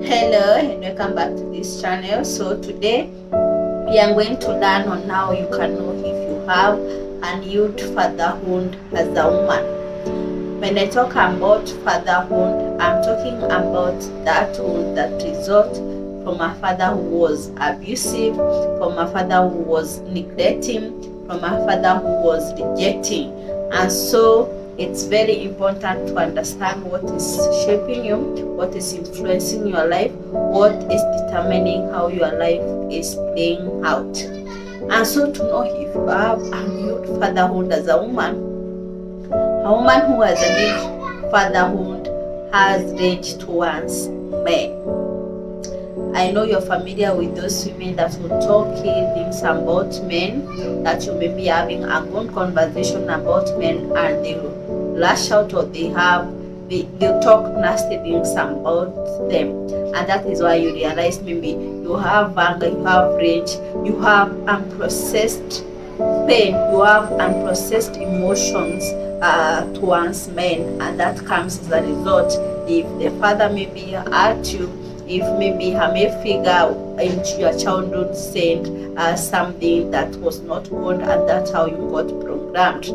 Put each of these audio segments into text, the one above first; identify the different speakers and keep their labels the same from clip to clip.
Speaker 1: Hello and welcome back to this channel. So today we are going to learn on how you can know if you have unhealed fatherhood as a woman. When I talk about fatherhood, I'm talking about that wound that results from a father who was abusive, from a father who was neglecting, from a father who was rejecting. And so it's very important to understand what is shaping you, what is influencing your life, what is determining how your life is playing out. And so to know if you have unhealed fatherhood as a woman who has unhealed fatherhood has rage towards men. I know you're familiar with those women that will talk things about men, that you may be having a good conversation about men and they will lash out, or they'll talk nasty things about them, and that is why you realize maybe you have anger, you have rage, you have unprocessed pain, you have unprocessed emotions towards men, and that comes as a result. If the father maybe hurt you, if maybe a male figure into your childhood said something that was not good, and that's how you got programmed.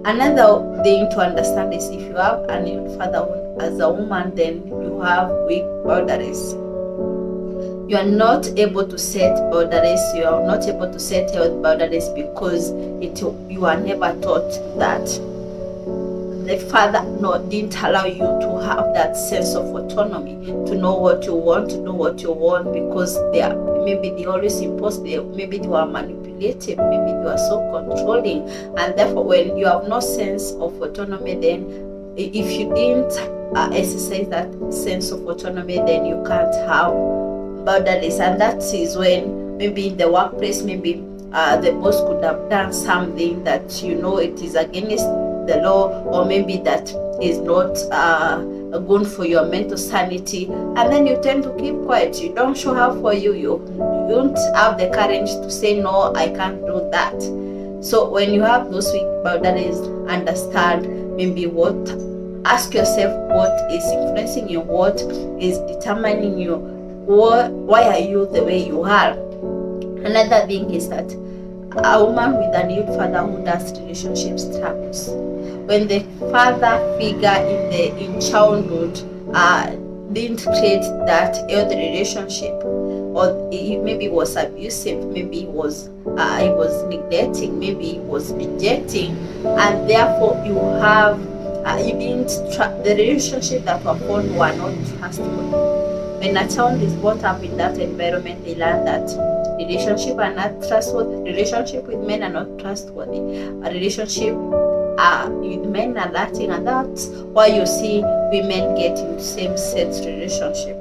Speaker 1: Another thing to understand is if you have an unhealed fatherhood as a woman, then you have weak boundaries. You are not able to set boundaries. You are not able to set health boundaries because you are never taught that. The father didn't allow you to have that sense of autonomy, to know what you want, because maybe they always imposed, maybe they were manipulative, maybe they were so controlling, and therefore when you have no sense of autonomy, then if you didn't exercise that sense of autonomy, then you can't have boundaries. And that is when maybe in the workplace, maybe the boss could have done something that it is against the law, or maybe that is not good for your mental sanity, and then you tend to keep quiet. You don't show up for you don't have the courage to say no, I can't do that. So when you have those weak boundaries, understand ask yourself what is influencing you, what is determining you, why are you the way you are. Another thing is that a woman with an unhealed fatherhood has relationship struggles. When the father figure in childhood didn't create that healthy relationship, or he maybe was abusive, maybe he was neglecting, maybe he was rejecting, and therefore the relationship that were formed were not trustworthy. When a child is brought up in that environment, they learn that relationship are not trustworthy. Relationship with men are not trustworthy. A relationship with men are lacking, and that's why you see women get into same-sex relationship.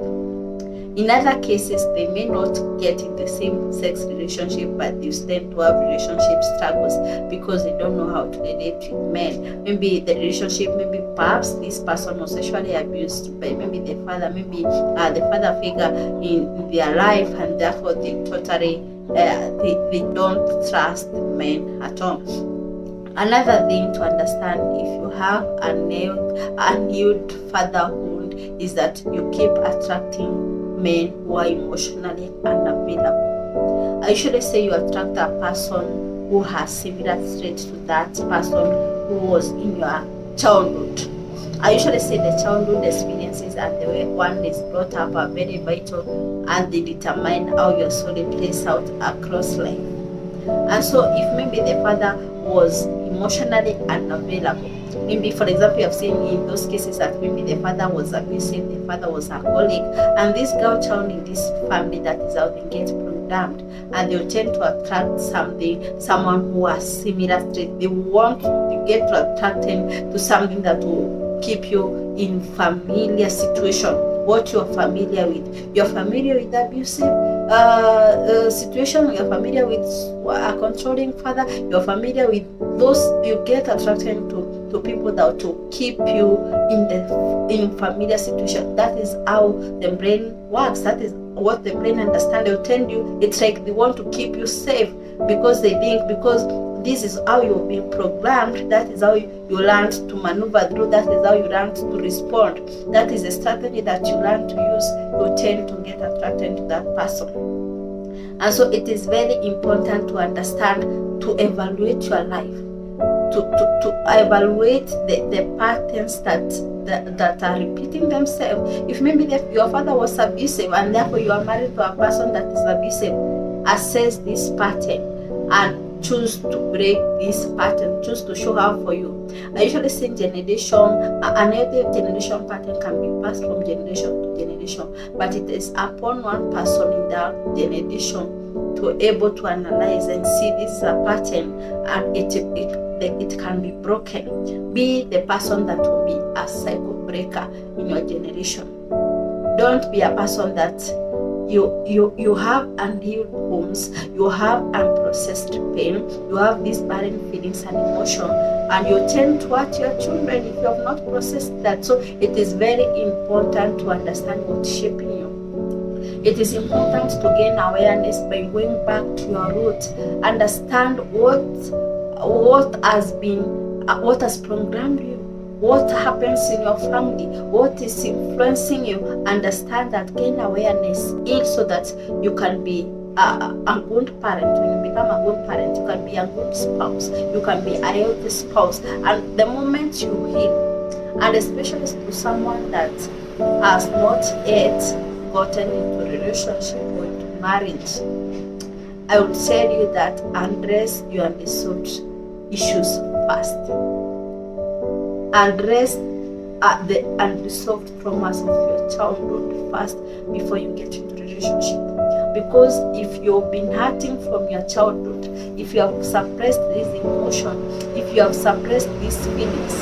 Speaker 1: In other cases, they may not get in the same-sex relationship, but they tend to have relationship struggles because they don't know how to relate with men. Maybe the relationship, perhaps this person was sexually abused by maybe the father, maybe the father figure in their life, and therefore they totally they don't trust men at all. Another thing to understand if you have unhealed fatherhood is that you keep attracting men who are emotionally unavailable. I usually say you attract a person who has similar traits to that person who was in your childhood. I usually say the childhood experiences and the way one is brought up are very vital, and they determine how your soul plays out across life. And so if maybe the father was emotionally unavailable, maybe for example you have seen in those cases that maybe the father was abusive, the father was alcoholic, and this girl child in this family that is out there gets programmed, and they'll tend to attract someone who has similar traits. They want to get attracted to something that will keep you in familiar situation, what you're familiar with. You're familiar with abusive situation, you're familiar with a controlling father, you're familiar with those, you get attracted to people that will keep you in familiar situation. That is how the brain works. That is what the brain understands. They'll tell you, it's like they want to keep you safe because they think, because This is how you've been programmed. That is how you learned to maneuver through. That is how you learned to respond. That is a strategy that you learn to use. You tend to get attracted to that person. And so it is very important to understand, to evaluate your life, to evaluate the patterns that are repeating themselves. If maybe your father was abusive and therefore you are married to a person that is abusive, assess this pattern and choose to break this pattern, choose to show up for you. I usually say generation, an healthy generation pattern can be passed from generation to generation, but it is upon one person in that generation to able to analyze and see this is a pattern, and it can be broken. Be the person that will be a cycle breaker in your generation. Don't be a person that you have unhealed wounds, you have unprocessed pain, you have these barren feelings and emotion, and you tend to hurt your children if you have not processed that. So it is very important to understand what's shaping you. It is important to gain awareness by going back to your roots. Understand what has programmed you, what happens in your family, what is influencing you. Understand that, gain awareness, so that you can be a good parent. When you become a good parent, you can be a good spouse, you can be a healthy spouse. And the moment you heal, and especially to someone that has not yet gotten into a relationship or into marriage, I would tell you that address your unresolved issues first. Address the unresolved traumas of your childhood first before you get into a relationship. Because if you've been hurting from your childhood, if you have suppressed this emotion, if you have suppressed these feelings,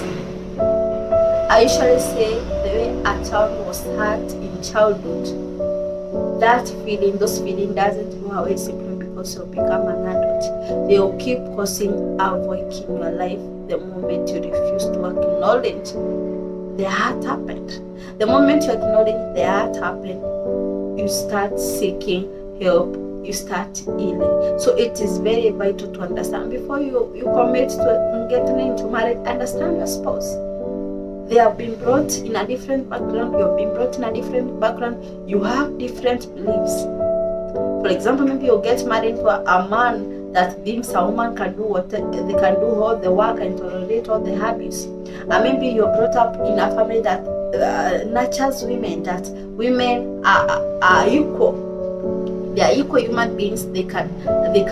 Speaker 1: I usually say the way a child was hurt in childhood, those feelings doesn't go away simply because you become an adult. They will keep causing havoc in your life the moment you refuse to acknowledge the hurt happened. The moment you acknowledge the hurt happened, you start seeking help, you start healing. So it is very vital to understand before you commit to getting into marriage. Understand your spouse. They have been brought in a different background, you have been brought in a different background, you have different beliefs. For example, maybe you get married to a man that thinks a woman can do what they can do all the work and tolerate all the habits. And maybe you're brought up in a family that nurtures women, that women are equal. They are equal human beings. They can be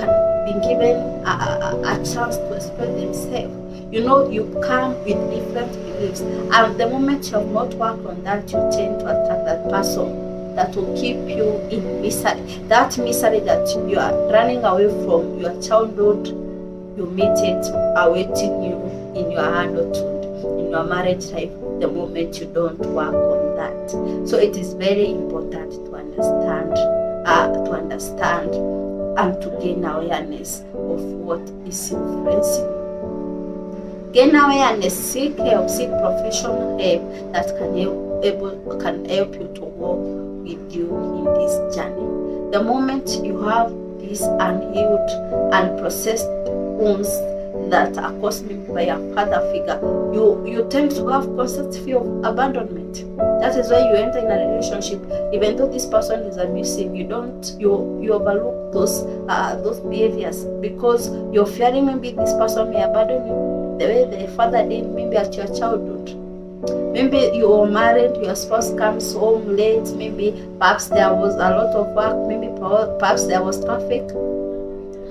Speaker 1: given a chance to express themselves. You know, you come with different beliefs, and the moment you have not worked on that, you tend to attract that person that will keep you in misery. That misery that you are running away from your childhood, you meet it awaiting you in your adulthood, in your marriage life, the moment you don't work on that. So it is very important to understand and to gain awareness of what is influencing. Gain awareness, seek help, seek professional help that can help you to walk with you in this journey. The moment you have these unhealed, unprocessed wounds that are caused by a father figure, you tend to have constant fear of abandonment. That is why you enter in a relationship, even though this person is abusive, you overlook those behaviors because you're fearing maybe this person may abandon you the way the father did maybe at your childhood. Maybe you are married, your spouse comes home late, maybe perhaps there was a lot of work, maybe perhaps there was traffic,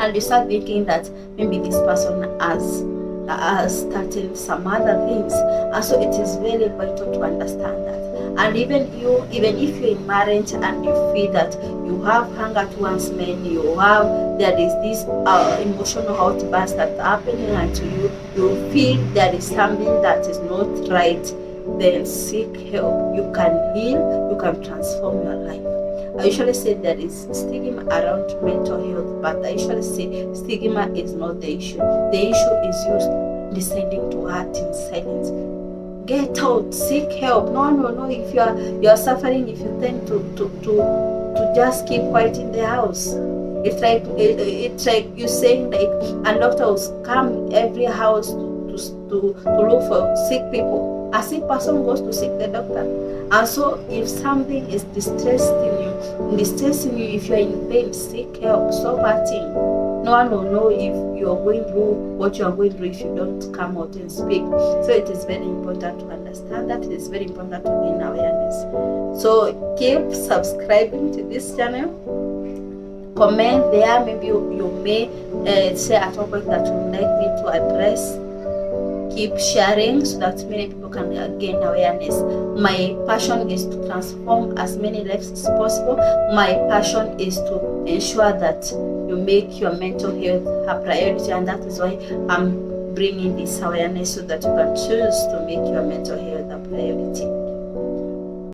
Speaker 1: and you start thinking that maybe this person has started some other things. And so it is very vital to understand that. And even if you're in marriage and you feel that you have hunger towards men, there is this emotional outburst that's happening unto you feel there is something that is not right, then seek help. You can heal, you can transform your life. I usually say there is stigma around mental health, but I usually say stigma is not the issue. The issue is you deciding to act in silence. Get out, seek help. No. If you are suffering, if you tend to just keep quiet in the house, It's like you saying like a doctor will come every house to look for sick people. A sick person goes to seek the doctor. And so if something is distressing you, if you're in pain, seek help, stop acting. No one will know if you're going through what you're going through if you don't come out and speak. So it is very important to understand that. It is very important to gain awareness. So keep subscribing to this channel. Comment there. Maybe you may say a topic that you would like me to address. Keep sharing so that many people can gain awareness. My passion is to transform as many lives as possible. My passion is to ensure that you make your mental health a priority, and that is why I'm bringing this awareness so that you can choose to make your mental health a priority.